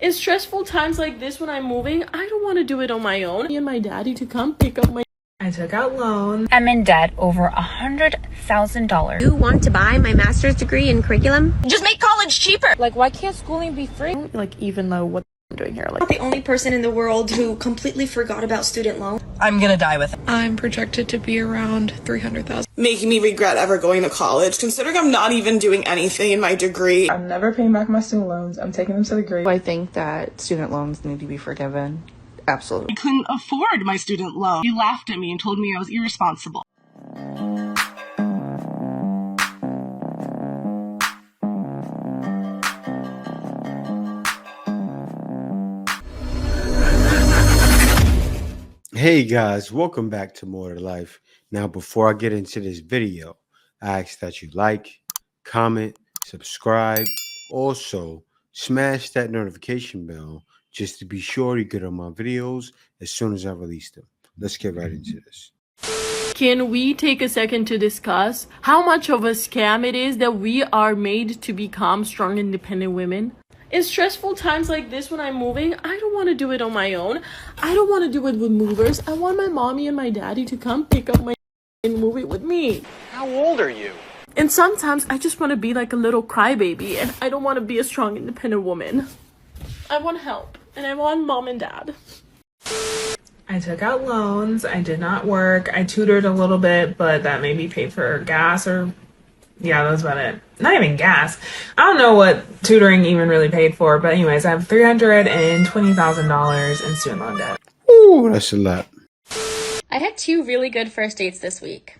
In stressful times like this when I'm moving, I don't want to do it on my own. Me and my daddy to come pick up my... I took out loans. I'm in debt over $100,000. You want to buy my master's degree in curriculum? Just make college cheaper. Like, why can't schooling be free? Like, even know what I'm doing here. I'm not the only person in the world who completely forgot about student loan. I'm gonna die with it. I'm projected to be around 300,000. Making me regret ever going to college, considering I'm not even doing anything in my degree. I'm never paying back my student loans. I'm taking them to the grave. I think that student loans need to be forgiven. Absolutely. I couldn't afford my student loan. He laughed at me and told me I was irresponsible. Hey guys, welcome back to More to Life. Now, before I get into this video, I ask that you like, comment, subscribe. Also, smash that notification bell just to be sure you get on my videos as soon as I release them. Let's get right into this. Can we take a second to discuss how much of a scam it is that we are made to become strong, independent women? In stressful times like this when I'm moving, I don't want to do it on my own. I don't want to do it with movers. I want my mommy and my daddy to come pick up my and move it with me. How old are you? And sometimes I just want to be like a little crybaby, and I don't want to be a strong, independent woman. I want help, and I want mom and dad. I took out loans. I did not work. I tutored a little bit, but that made me pay for gas or... yeah, that was about it. Not even gas. I don't know what tutoring even really paid for, but anyways, I have $320,000 in student loan debt. Ooh, that's a lot. I had two really good first dates this week.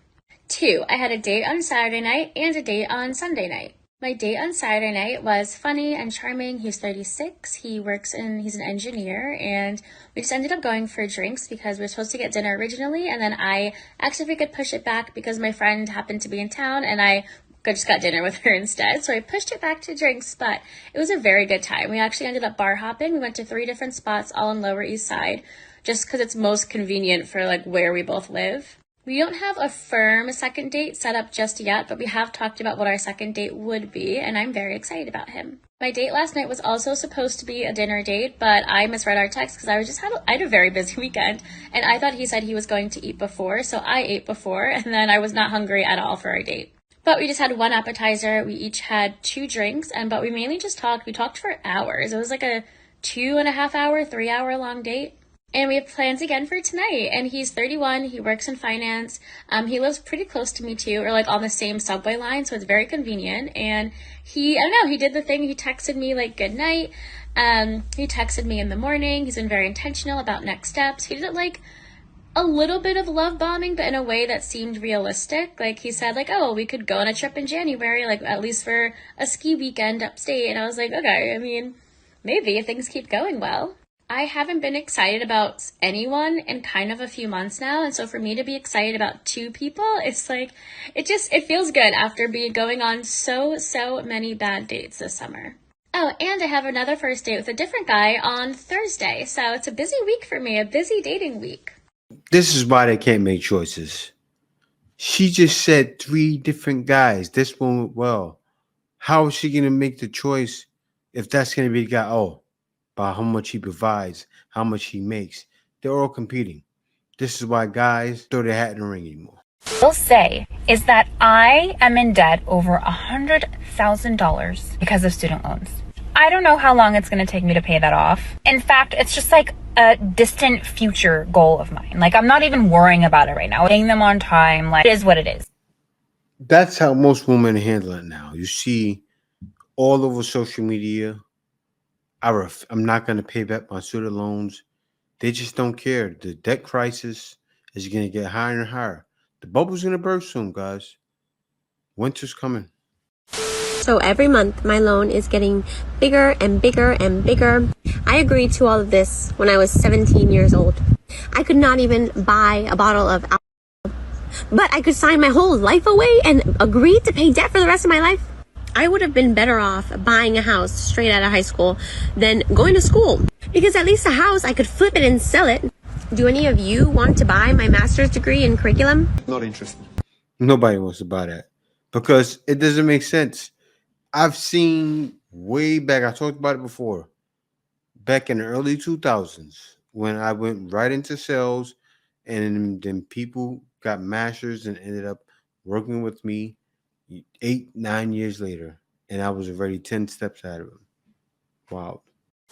I had a date on Saturday night and a date on Sunday night. My date on Saturday night was funny and charming. He's 36. He's an engineer, and we just ended up going for drinks because we were supposed to get dinner originally, and then I asked if we could push it back because my friend happened to be in town, and I just got dinner with her instead. So I pushed it back to drinks, but it was a very good time. We actually ended up bar hopping. We went to 3 different spots, all on Lower East Side, just because it's most convenient for like where we both live. We don't have a firm second date set up just yet, but we have talked about what our second date would be, and I'm very excited about him. My date last night was also supposed to be a dinner date, but I misread our text because I had a very busy weekend, and I thought he said he was going to eat before, so I ate before, and then I was not hungry at all for our date. But we just had one appetizer. We each had 2 drinks, but we mainly just talked. We talked for hours. It was like a 2.5 hour, 3 hour long date. And we have plans again for tonight. And he's 31. He works in finance. He lives pretty close to me too, or like on the same subway line. So it's very convenient. And I don't know, he did the thing. He texted me like good night. He texted me in the morning. He's been very intentional about next steps. He did it like a little bit of love bombing, but in a way that seemed realistic. Like he said like, oh, we could go on a trip in January, like at least for a ski weekend upstate. And I was like, okay, I mean, maybe if things keep going well. I haven't been excited about anyone in kind of a few months now. And so for me to be excited about 2 people, it's like, it feels good after going on so many bad dates this summer. Oh, and I have another first date with a different guy on Thursday. So it's a busy week for me, a busy dating week. This is why they can't make choices. She just said 3 different guys. This one went well. How is she going to make the choice if that's going to be the guy? Oh, by how much he provides, how much he makes. They're all competing. This is why guys throw their hat in the ring anymore. What I'll say is that I am in debt over $100,000 because of student loans. I don't know how long it's going to take me to pay that off. In fact, it's just like a distant future goal of mine. Like, I'm not even worrying about it right now. Paying them on time, like, it is what it is. That's how most women handle it now. You see all over social media, I'm not going to pay back my student loans. They just don't care. The debt crisis is going to get higher and higher. The bubble's going to burst soon, guys. Winter's coming. So every month my loan is getting bigger and bigger and bigger. I agreed to all of this when I was 17 years old. I could not even buy a bottle of alcohol, but I could sign my whole life away and agree to pay debt for the rest of my life. I would have been better off buying a house straight out of high school than going to school, because at least a house I could flip it and sell it. Do any of you want to buy my master's degree in curriculum? Not interested. Nobody wants to buy that because it doesn't make sense. I've seen way back, I talked about it before, back in the early 2000s when I went right into sales, and then people got masters and ended up working with me 8-9 years later, and I was already 10 steps ahead of them. Wow.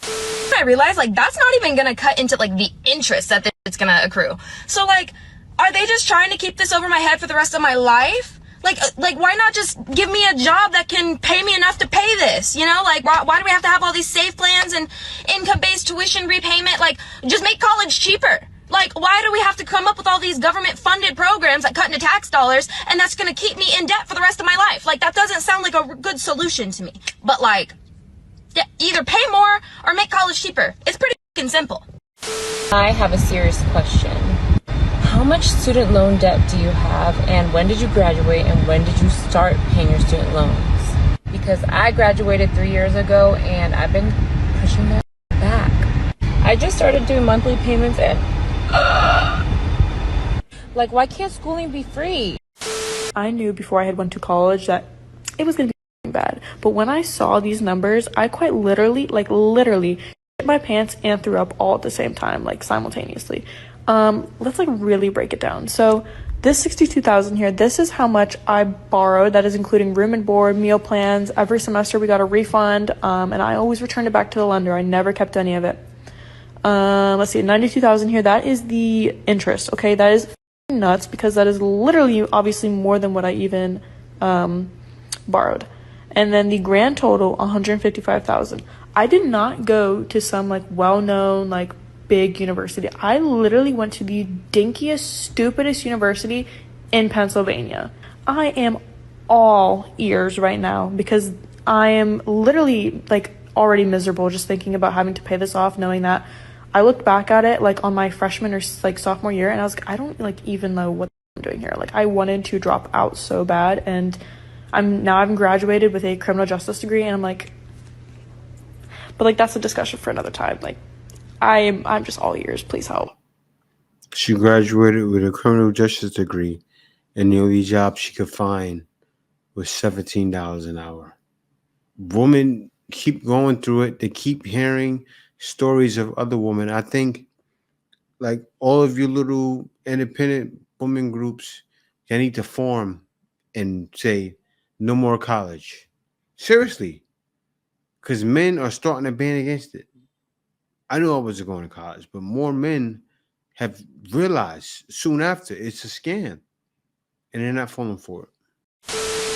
I realized like that's not even gonna cut into like the interest that it's gonna accrue. So like, are they just trying to keep this over my head for the rest of my life? Like why not just give me a job that can pay me enough to pay this? You know, like why do we have to have all these safe plans and income-based tuition repayment? Like, just make college cheaper. Like, why do we have to come up with all these government-funded programs that cut into tax dollars and that's gonna keep me in debt for the rest of my life? Like, that doesn't sound like a good solution to me. But like, yeah, either pay more or make college cheaper. It's pretty fucking simple. I have a serious question. How much student loan debt do you have, and when did you graduate, and when did you start paying your student loans? Because I graduated 3 years ago and I've been pushing that back. I just started doing monthly payments and like, why can't schooling be free? I knew before I had went to college that it was gonna be bad, but when I saw these numbers, I quite literally shit my pants and threw up all at the same time, like simultaneously. Let's like really break it down. So this 62,000 here, this is how much I borrowed. That is including room and board, meal plans. Every semester we got a refund, and I always returned it back to the lender. I never kept any of it. Let's see, 92,000 here, that is the interest. Okay, that is nuts because that is literally obviously more than what I even borrowed. And then the grand total, 155,000. I did not go to some like well-known like big university. I literally went to the dinkiest, stupidest university in Pennsylvania. I am all ears right now because I am literally like already miserable just thinking about having to pay this off, knowing that I looked back at it like on my freshman or like sophomore year and I was like, I don't like even know what I'm doing here. Like, I wanted to drop out so bad, and I've graduated with a criminal justice degree, and I'm like, but like that's a discussion for another time. Like, I'm just all ears. Please help. She graduated with a criminal justice degree, and the only job she could find was $17 an hour. Women keep going through it. They keep hearing stories of other women. I think, like, all of you little independent women groups, they need to form and say, no more college. Seriously. Because men are starting to ban against it. I knew I wasn't going to college, but more men have realized soon after it's a scam, and they're not falling for it.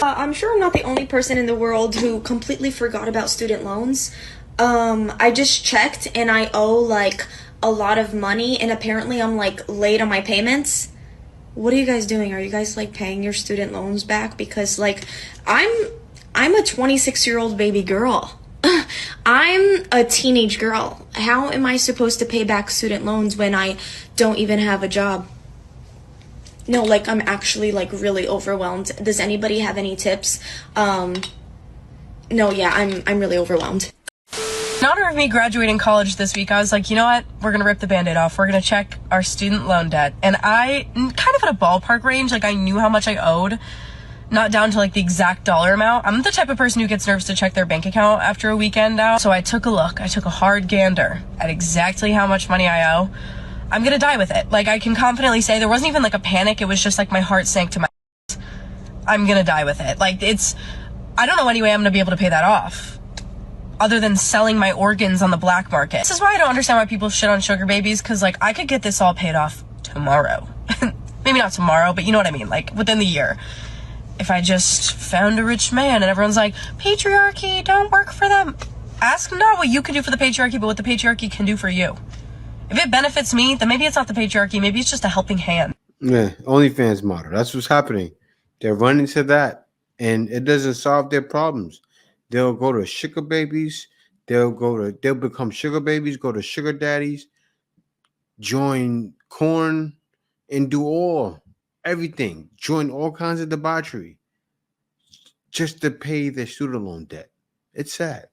I'm sure I'm not the only person in the world who completely forgot about student loans. I just checked and I owe like a lot of money, and apparently I'm like late on my payments. What are you guys doing? Are you guys like paying your student loans back? Because like I'm a 26-year-old baby girl. I'm a teenage girl. How am I supposed to pay back student loans when I don't even have a job? No, like, I'm actually like really overwhelmed. Does anybody have any tips? No, yeah, I'm really overwhelmed. In honor of me graduating college this week, I was like, you know what? We're gonna rip the band-aid off. We're gonna check our student loan debt. And I kind of at a ballpark range, like I knew how much I owed. Not down to like the exact dollar amount. I'm the type of person who gets nervous to check their bank account after a weekend out. So I took a look. I took a hard gander at exactly how much money I owe. I'm gonna die with it. Like, I can confidently say there wasn't even like a panic. It was just like my heart sank to my ass. I'm gonna die with it. Like, I don't know any way I'm gonna be able to pay that off other than selling my organs on the black market. This is why I don't understand why people shit on sugar babies, because like I could get this all paid off tomorrow. Maybe not tomorrow, but you know what I mean, like within the year. If I just found a rich man and everyone's like, patriarchy, don't work for them. Ask not what you can do for the patriarchy, but what the patriarchy can do for you. If it benefits me, then maybe it's not the patriarchy. Maybe it's just a helping hand. Yeah, OnlyFans model. That's what's happening. They're running to that, and it doesn't solve their problems. They'll go to sugar babies. They'll become sugar babies, go to sugar daddies, join corn, and do everything. Join all kinds of debauchery just to pay their student loan debt. It's sad.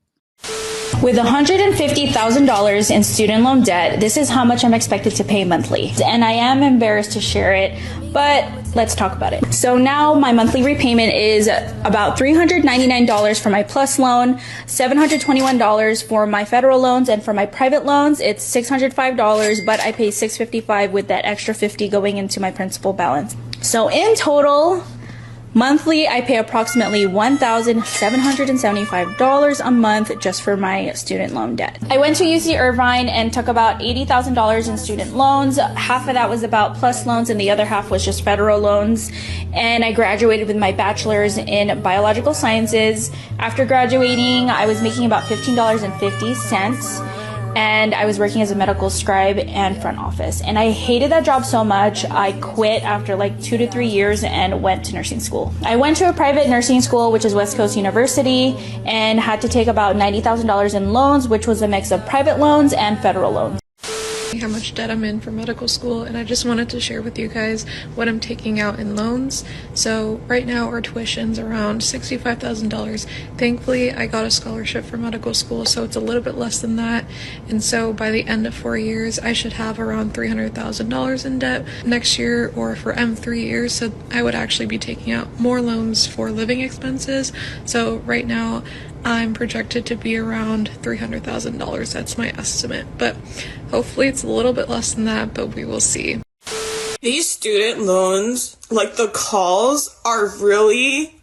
With $150,000 in student loan debt, this is how much I'm expected to pay monthly. And I am embarrassed to share it, but let's talk about it. So now my monthly repayment is about $399 for my PLUS loan, $721 for my federal loans, and for my private loans, it's $605, but I pay $655 with that extra $50 going into my principal balance. So in total, monthly, I pay approximately $1,775 a month just for my student loan debt. I went to UC Irvine and took about $80,000 in student loans. Half of that was about PLUS loans and the other half was just federal loans. And I graduated with my bachelor's in biological sciences. After graduating, I was making about $15.50. And I was working as a medical scribe and front office. And I hated that job so much, I quit after like 2 to 3 years and went to nursing school. I went to a private nursing school, which is West Coast University, and had to take about $90,000 in loans, which was a mix of private loans and federal loans. How much debt I'm in for medical school, and I just wanted to share with you guys what I'm taking out in loans. So right now our tuition's around $65,000. Thankfully I got a scholarship for medical school, so it's a little bit less than that, and so by the end of 4 years I should have around $300,000 in debt next year, or for 3 years, so I would actually be taking out more loans for living expenses. So right now I'm projected to be around $300,000. That's my estimate, but hopefully it's a little bit less than that, but we will see. These student loans, like the calls, are really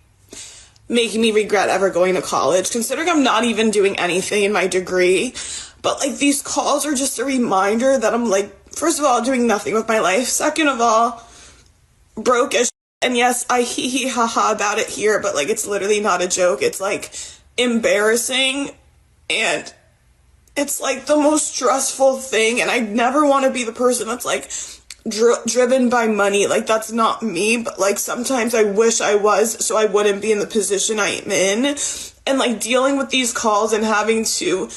making me regret ever going to college, considering I'm not even doing anything in my degree. But like, these calls are just a reminder that I'm like, first of all, doing nothing with my life. Second of all, broke as shit. And yes, I hee hee ha ha about it here, but like, it's literally not a joke. It's like embarrassing, and it's like the most stressful thing, and I never want to be the person that's like driven by money. Like, that's not me, but like sometimes I wish I was, so I wouldn't be in the position I'm in. And like, dealing with these calls and having to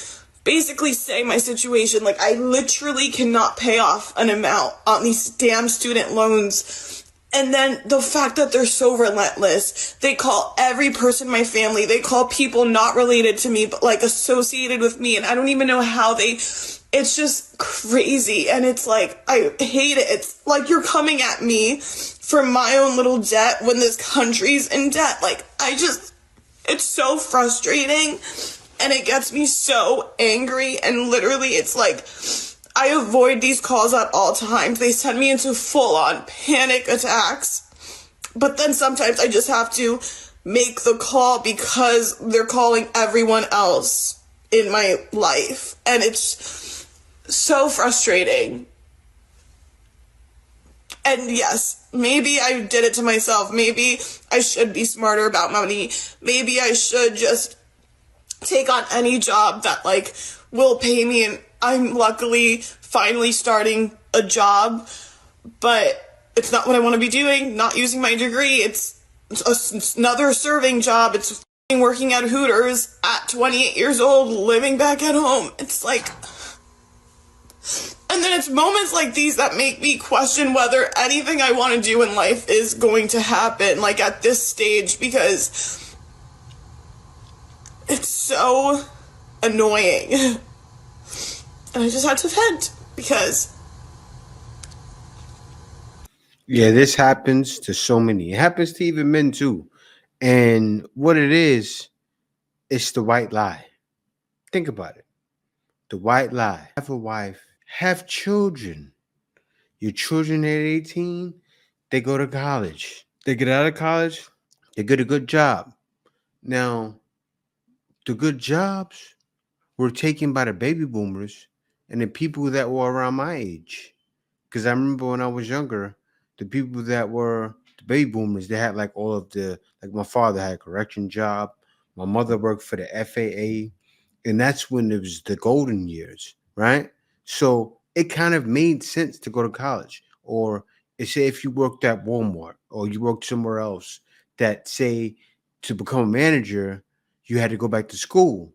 basically say my situation, like I literally cannot pay off an amount on these damn student loans. And then the fact that they're so relentless, they call every person in my family, they call people not related to me, but like associated with me, and I don't even know how it's just crazy. And it's like, I hate it. It's like, you're coming at me for my own little debt when this country's in debt. Like, it's so frustrating, and it gets me so angry, and literally it's like, I avoid these calls at all times. They send me into full-on panic attacks. But then sometimes I just have to make the call because they're calling everyone else in my life. And it's so frustrating. And yes, maybe I did it to myself. Maybe I should be smarter about money. Maybe I should just take on any job that like will pay me, and I'm luckily finally starting a job, but it's not what I want to be doing. Not using my degree. It's another serving job. It's working at Hooters at 28 years old, living back at home. It's like, and then it's moments like these that make me question whether anything I want to do in life is going to happen, like at this stage, because it's so annoying. And I just had to vent because. Yeah, this happens to so many. It happens to even men too. And what it is, it's the white lie. Think about it. The white lie. Have a wife, have children. Your children at 18, they go to college. They get out of college, they get a good job. Now, the good jobs were taken by the baby boomers and the people that were around my age. Because I remember when I was younger, the people that were the baby boomers, they had like all of the, like my father had a correction job. My mother worked for the FAA. And that's when it was the golden years, right? So it kind of made sense to go to college. Or say if you worked at Walmart or you worked somewhere else that say to become a manager, you had to go back to school.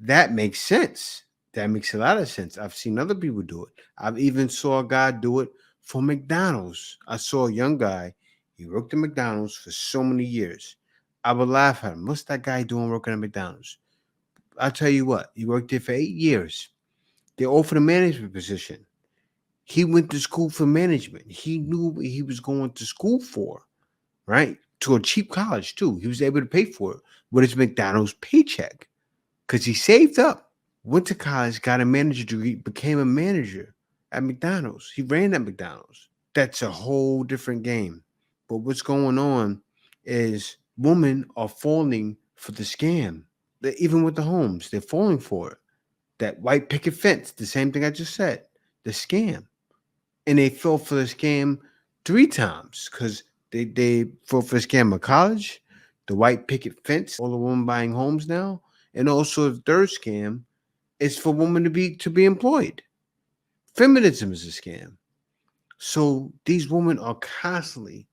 That makes sense. That makes a lot of sense. I've seen other people do it. I've even saw a guy do it for McDonald's. I saw a young guy. He worked at McDonald's for so many years. I would laugh at him. What's that guy doing working at McDonald's? I'll tell you what, he worked there for 8 years. They offered a management position. He went to school for management. He knew what he was going to school for, right? To a cheap college, too. He was able to pay for it with his McDonald's paycheck because he saved up, went to college, got a manager degree, became a manager at McDonald's. He ran at McDonald's. That's a whole different game. But what's going on is women are falling for the scam. Even with the homes, they're falling for it. That white picket fence, the same thing I just said, the scam. And they fell for the scam 3 times because they fell for the scam of college, the white picket fence, all the women buying homes now, and also the third scam is for women to be employed. Feminism is a scam. So these women are constantly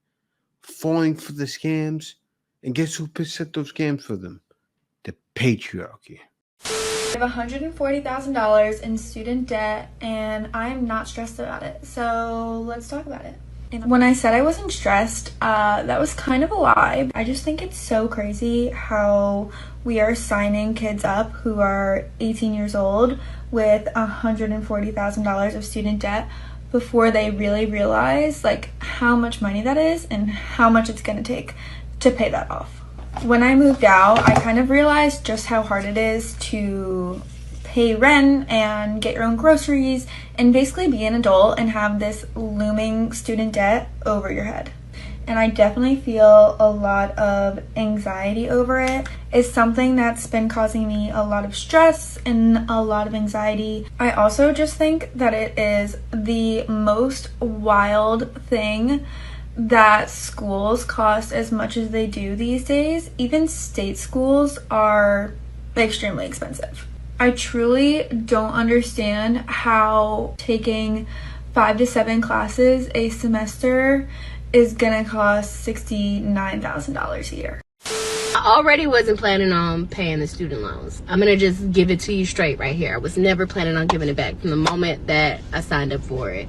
falling for the scams, and guess who set those scams for them? The patriarchy. I have $140,000 in student debt and I'm not stressed about it. So let's talk about it. When I said I wasn't stressed, that was kind of a lie. I just think it's so crazy how we are signing kids up who are 18 years old with $140,000 of student debt before they really realize like how much money that is and how much it's going to take to pay that off. When I moved out, I kind of realized just how hard it is to pay rent and get your own groceries and basically be an adult and have this looming student debt over your head. And I definitely feel a lot of anxiety over it. It's something that's been causing me a lot of stress and a lot of anxiety. I also just think that it is the most wild thing that schools cost as much as they do these days. Even state schools are extremely expensive. I truly don't understand how taking 5 to 7 classes a semester is gonna cost $69,000 a year. I already wasn't planning on paying the student loans. I'm gonna just give it to you straight right here. I was never planning on giving it back from the moment that I signed up for it.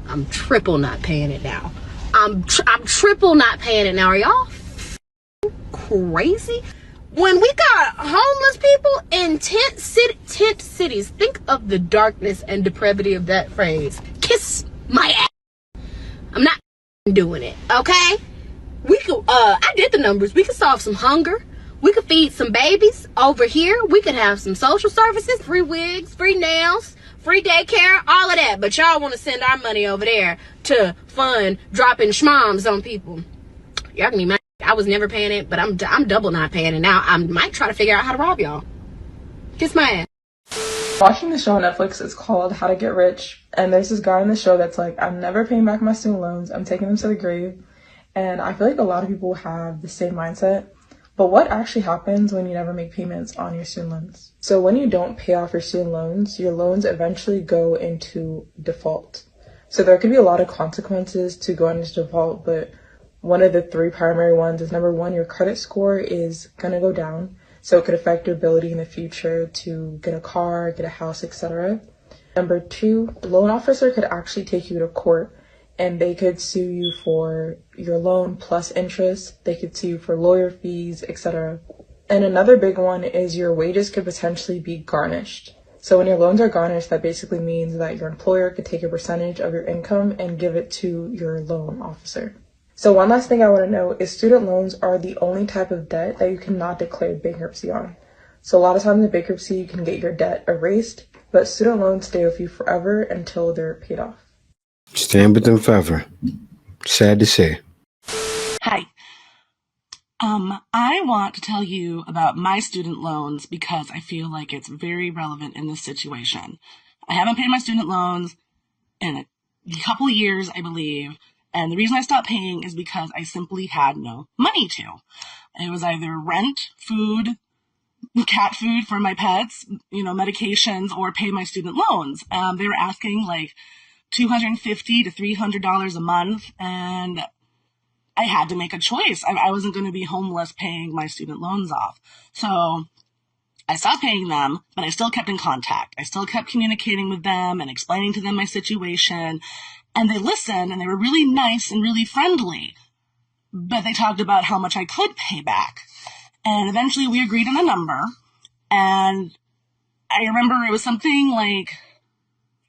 I'm triple not paying it now. I'm triple not paying it now. Are y'all crazy? When we got homeless people in tent cities, think of the darkness and depravity of that phrase. Kiss my ass. I'm not doing it, okay? We could, I did the numbers. We could solve some hunger. We could feed some babies over here. We could have some social services, free wigs, free nails, free daycare, all of that. But y'all want to send our money over there to fund dropping schmoms on people. Y'all can be mad. I was never paying it, but I'm double not paying it now. I might try to figure out how to rob y'all. Kiss my ass. Watching the show on Netflix is called How to Get Rich, and there's this guy in the show that's like, I'm never paying back my student loans. I'm taking them to the grave. And I feel like a lot of people have the same mindset. But what actually happens when you never make payments on your student loans? So when you don't pay off your student loans, your loans eventually go into default. So there could be a lot of consequences to going into default, but one of the 3 primary ones is, number 1, your credit score is going to go down. So it could affect your ability in the future to get a car, get a house, etc. Number 2, the loan officer could actually take you to court and they could sue you for your loan plus interest. They could sue you for lawyer fees, etc. And another big one is your wages could potentially be garnished. So when your loans are garnished, that basically means that your employer could take a percentage of your income and give it to your loan officer. So one last thing I want to know is student loans are the only type of debt that you cannot declare bankruptcy on. So a lot of times in bankruptcy, you can get your debt erased, but student loans stay with you forever until they're paid off. Stand with them forever. Sad to say. Hi. I want to tell you about my student loans because I feel like it's very relevant in this situation. I haven't paid my student loans in a couple of years, I believe. And the reason I stopped paying is because I simply had no money to. It was either rent, food, cat food for my pets, medications, or pay my student loans. They were asking like $250 to $300 a month, and I had to make a choice. I wasn't going to be homeless paying my student loans off. So I stopped paying them, but I still kept in contact. I still kept communicating with them and explaining to them my situation. And they listened, and they were really nice and really friendly. But they talked about how much I could pay back. And eventually we agreed on a number. And I remember it was something like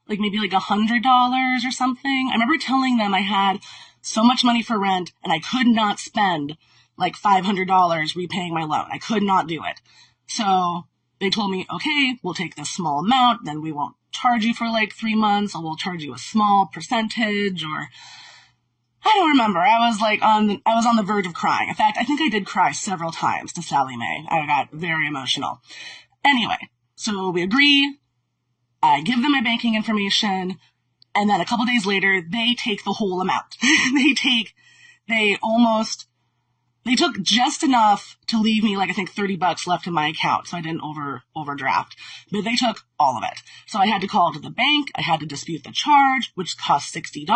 maybe like $100 or something. I remember telling them I had so much money for rent and I could not spend like $500 repaying my loan. I could not do it. So they told me, okay, we'll take this small amount, then we won't charge you for like 3 months, or we'll charge you a small percentage, or I don't remember. I was on the verge of crying. In fact, I think I did cry several times to Sally Mae. I got very emotional. Anyway, so we agree. I give them my banking information, and then a couple days later, they take the whole amount. They took just enough to leave me, like, I think $30 left in my account, so I didn't overdraft. But they took all of it. So I had to call to the bank. I had to dispute the charge, which cost $60.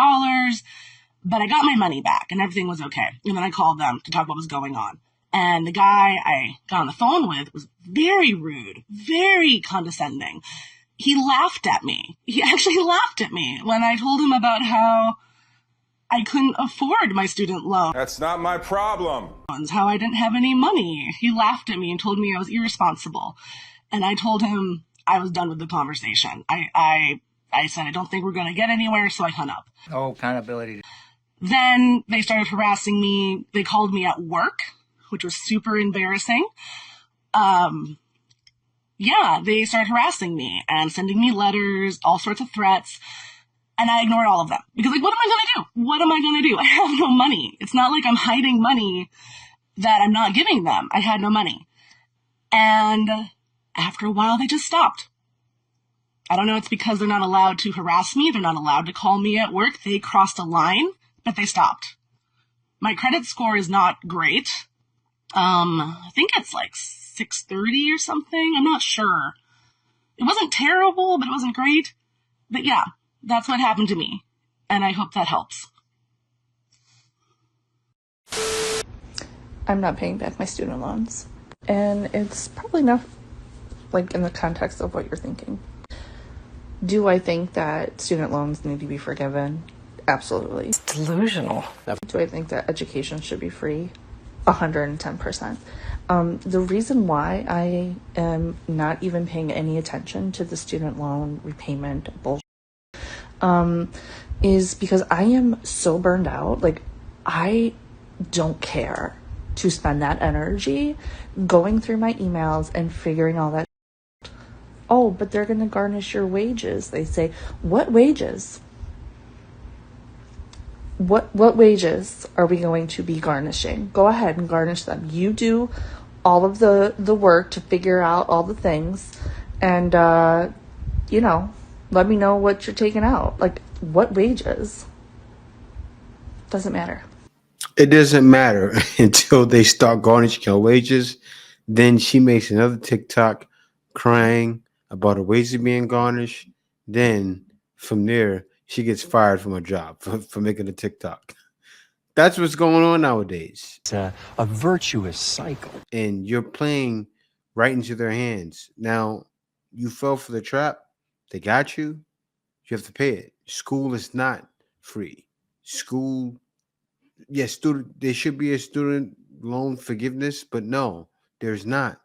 But I got my money back, and everything was okay. And then I called them to talk what was going on. And the guy I got on the phone with was very rude, very condescending. He laughed at me. He actually laughed at me when I told him about how I couldn't afford my student loan. That's not my problem. How I didn't have any money. He laughed at me and told me I was irresponsible. And I told him I was done with the conversation. I said, I don't think we're going to get anywhere, so I hung up. Oh, accountability. Then they started harassing me. They called me at work, which was super embarrassing. They started harassing me and sending me letters, all sorts of threats. And I ignored all of them. Because, like, what am I going to do? What am I going to do? I have no money. It's not like I'm hiding money that I'm not giving them. I had no money. And after a while, they just stopped. I don't know, it's because they're not allowed to harass me. They're not allowed to call me at work. They crossed a line, but they stopped. My credit score is not great. I think it's like 630 or something. I'm not sure. It wasn't terrible, but it wasn't great. But yeah, that's what happened to me. And I hope that helps. I'm not paying back my student loans. And it's probably not like in the context of what you're thinking. Do I think that student loans need to be forgiven? Absolutely. It's delusional. Do I think that education should be free? 110%. The reason why I am not even paying any attention to the student loan repayment bullshit is because I am so burned out. Like, I don't care to spend that energy going through my emails and figuring all that. Oh, but they're going to garnish your wages. They say, what wages? What wages are we going to be garnishing? Go ahead and garnish them. You do all of the work to figure out all the things, and let me know what you're taking out. Like, what wages? Doesn't matter. It doesn't matter until they start garnishing your wages. Then she makes another TikTok crying about her wages being garnished. Then from there, she gets fired from her job for making a TikTok. That's what's going on nowadays. It's a virtuous cycle. And you're playing right into their hands. Now, you fell for the trap. They got you. You have to pay it. School is not free. School, yes, there should be a student loan forgiveness, but no, there's not.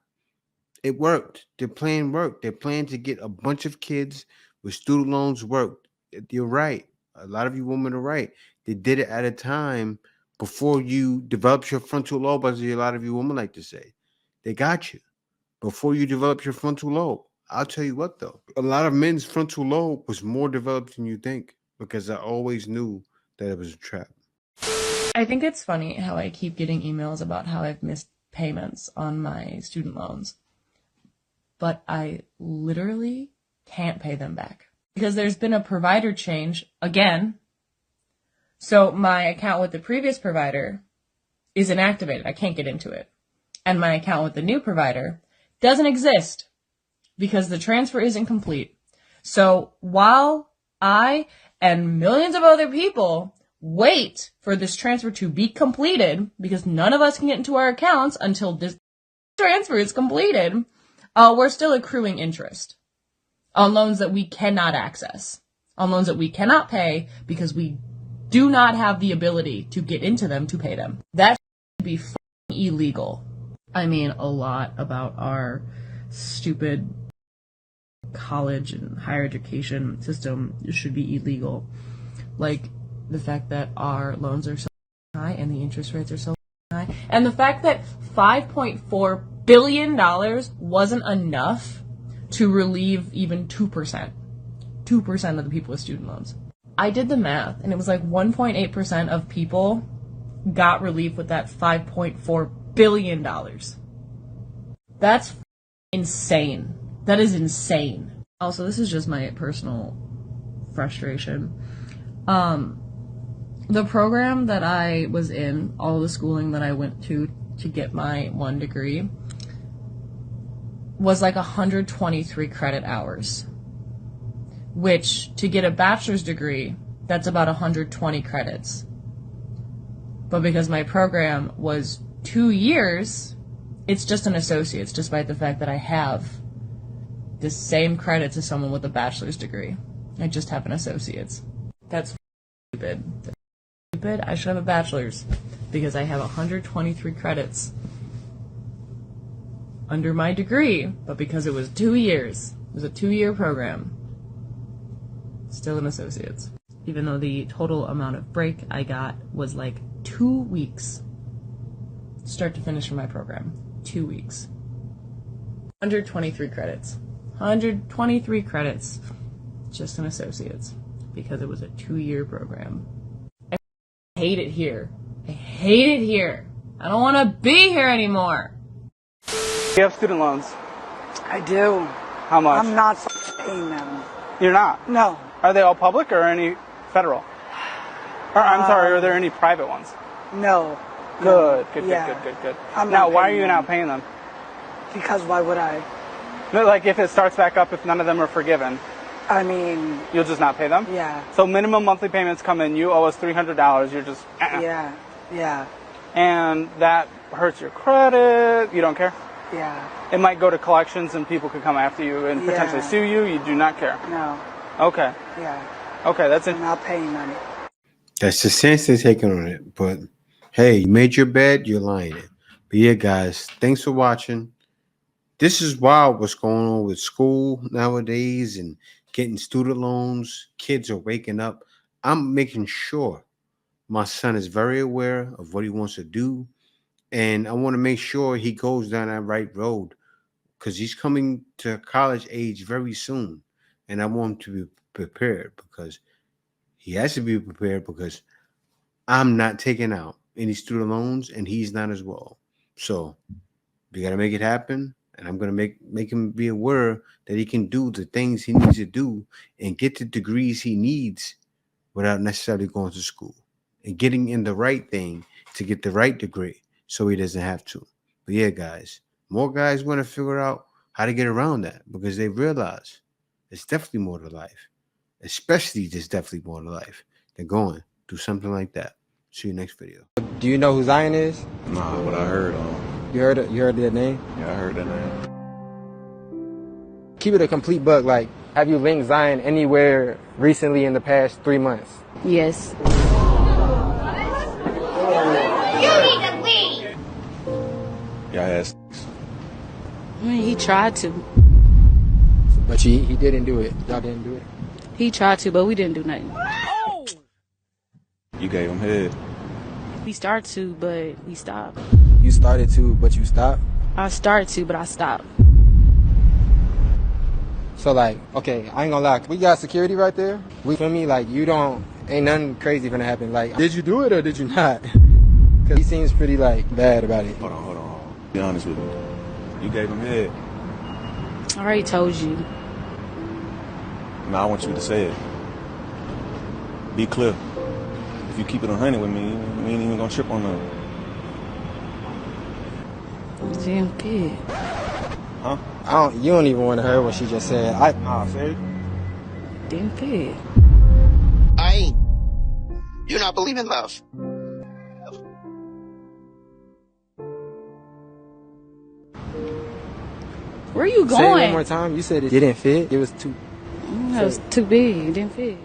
It worked. Their plan worked. Their plan to get a bunch of kids with student loans worked. You're right. A lot of you women are right. They did it at a time before you developed your frontal lobe, as a lot of you women like to say. They got you before you developed your frontal lobe. I'll tell you what, though. A lot of men's frontal lobe was more developed than you think, because I always knew that it was a trap. I think it's funny how I keep getting emails about how I've missed payments on my student loans, but I literally can't pay them back because there's been a provider change again. So my account with the previous provider is inactivated. I can't get into it. And my account with the new provider doesn't exist because the transfer isn't complete. So while I and millions of other people wait for this transfer to be completed, because none of us can get into our accounts until this transfer is completed, we're still accruing interest on loans that we cannot access, on loans that we cannot pay because we do not have the ability to get into them to pay them. That should be illegal. I mean, a lot about our stupid college and higher education system should be illegal. Like the fact that our loans are so high and the interest rates are so high, and the fact that $5.4 billion wasn't enough to relieve even 2% of the people with student loans. I did the math, and it was like 1.8% of people got relief with that $5.4 billion. That's insane. That is insane. Also, this is just my personal frustration. The program that I was in, all the schooling that I went to get my one degree, was like 123 credit hours. Which, to get a bachelor's degree, that's about 120 credits. But because my program was 2 years, it's just an associate's, despite the fact that I have the same credits as someone with a bachelor's degree. I just have an associate's. That's stupid. That's stupid. I should have a bachelor's because I have 123 credits under my degree, but because it was 2 years, it was a 2-year program, still an associate's. Even though the total amount of break I got was like 2 weeks, start to finish for my program. 2 weeks. 123 credits. 123 credits. Just an associate's. Because it was a 2-year program. I hate it here. I hate it here. I don't want to be here anymore. You have student loans? I do. How much? I'm not paying them. You're not? No. Are they all public or any federal? Or, I'm sorry, are there any private ones? No. Good. Now, why are you not paying them? Because why would I? No, like if it starts back up, if none of them are forgiven. I mean... You'll just not pay them? Yeah. So minimum monthly payments come in, you owe us $300, you're just... Yeah. And that hurts your credit, you don't care? Yeah. It might go to collections and people could come after you and potentially sue you, you do not care? No. Okay. Yeah. Okay, that's it. I'm not paying them. That's the sense they're taking on it. But hey, you made your bed, you're lying it. But yeah, guys, thanks for watching. This is wild what's going on with school nowadays and getting student loans. Kids are waking up. I'm making sure my son is very aware of what he wants to do. And I want to make sure he goes down that right road because he's coming to college age very soon. And I want him to be prepared because he has to be prepared because I'm not taking out any student loans and he's not as well. So we got to make it happen. And I'm going to make him be aware that he can do the things he needs to do and get the degrees he needs without necessarily going to school and getting in the right thing to get the right degree so he doesn't have to. But yeah, guys, more guys want to figure out how to get around that because they realize it's definitely more to life, especially there's definitely more to life than going through something like that. See you next video. Do you know who Zion is? Nah, but I heard You heard that name? Yeah, I heard that name. Keep it a complete buck. Like, have you linked Zion anywhere recently in the past 3 months? Yes. You need to leave. Yeah, I had I mean, he tried to. But he didn't do it. Y'all didn't do it? He tried to, but we didn't do nothing. You gave him head. We started to, but we stopped. You started to, but you stopped? I started to, but I stopped. So, like, okay, I ain't gonna lie. We got security right there. We feel me? Like, ain't nothing crazy gonna happen. Like, did you do it or did you not? Because he seems pretty, like, bad about it. Hold on. Be honest with me. You gave him head. I already told you. Now I want you to say it. Be clear. If you keep it 100 with me, we ain't even gonna trip on nothing. Damn kid. Huh? You don't even want to hear what she just said. Say. Damn kid. You not believe in love. Where are you going? Say it one more time. You said it didn't fit. It was too... It was too big. It didn't fit.